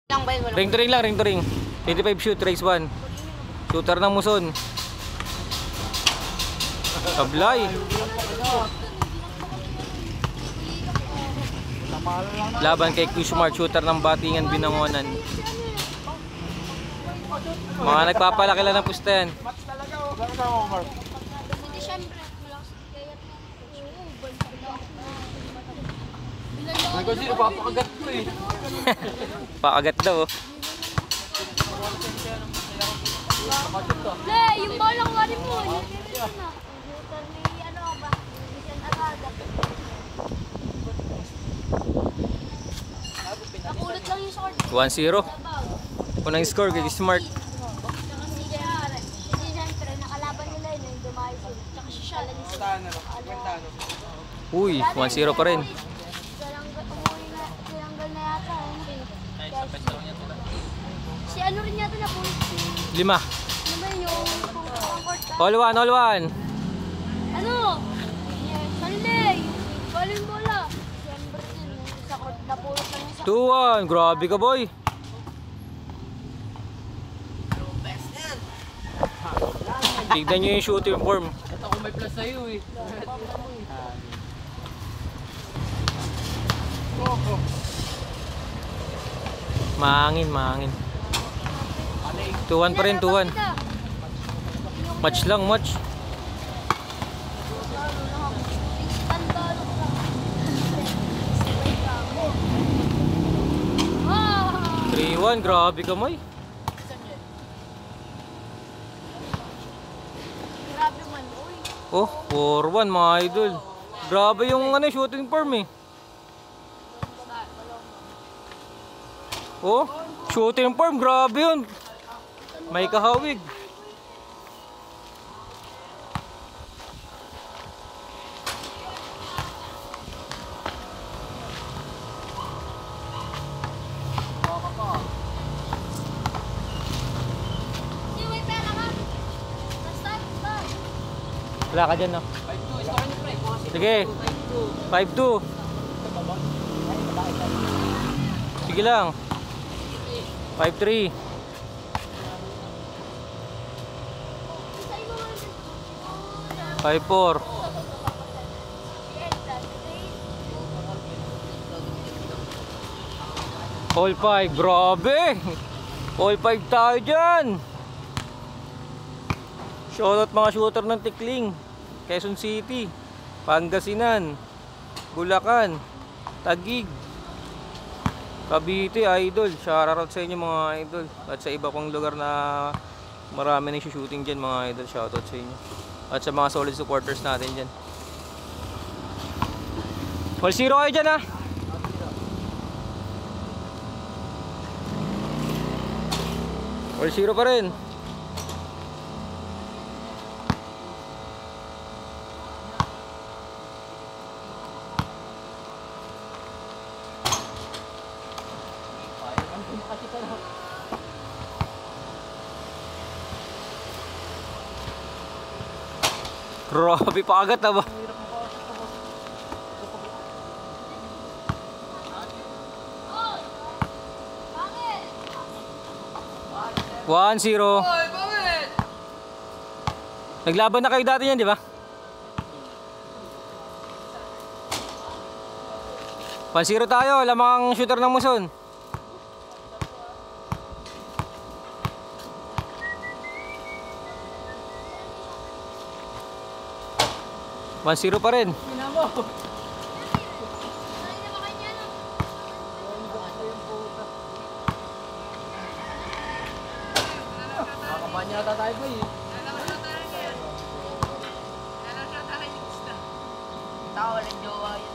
Ring to ring lang, ring to ring. 25 shoot, race 1. Shooter ng Muson. Sablay. Laban kay Q-Smart, shooter ng Batingan, Binangonan. Mga nagpapalaki lang ng pusta yan. Papakagat ko eh. Pakagat daw. Le, yung balang wari mo. Nakulot lang yung sword. 1-0. Unang score kay Smart. Siyempre, nakalaban nila yun yung dumayo sila. Tsaka si Shala ni Shala. Uy, 1-0 pa rin. Tinanggal na yata. Si ano rin yata na po. 5. Ano ba yung court? All one, all one. Ano? Sunday. Galing bola. Siyempre din. Sa court na pulot lang yung 2-1. Grabe ka, boy. Tignan nyo yung shooting form. Ito ako may plus sa'yo eh. Mahangin, mahangin. 2-1 pa rin, 2-1. Match lang, match. Ah! 3-1, grabe ka, Moy. Grabe man, uy. Oh, 4-1 mga idol. Grabe yung ano, shooting form eh. Oh, shooting form, grabe yun. May kahawig. May pera ka? Start. Wala ka dyan, no? 5-2, ito kayo pre. Sige, 5-2. Sige lang. 5-3. 5-4. All 5, grabe! All 5 tayo dyan! Shoutout mga shooter ng Tikling, Quezon City, Pangasinan, Bulacan, Taguig, Cavite, idol. Shoutout sa inyo mga idol. At sa iba pang lugar na marami na shooting dyan mga idol. Shoutout sa inyo. At sa mga solid supporters natin dyan. 0 kayo dyan, ha. All 0 pa rin. Grabe pa agad na ba? Bakit? 1-0. Naglaban na kayo dati yan, di ba? 1-0 tayo, lamang shooter ng Muson. One-0 pa rin. Nakakabanya ata tayo ba eh. Tao, walang jowa yun.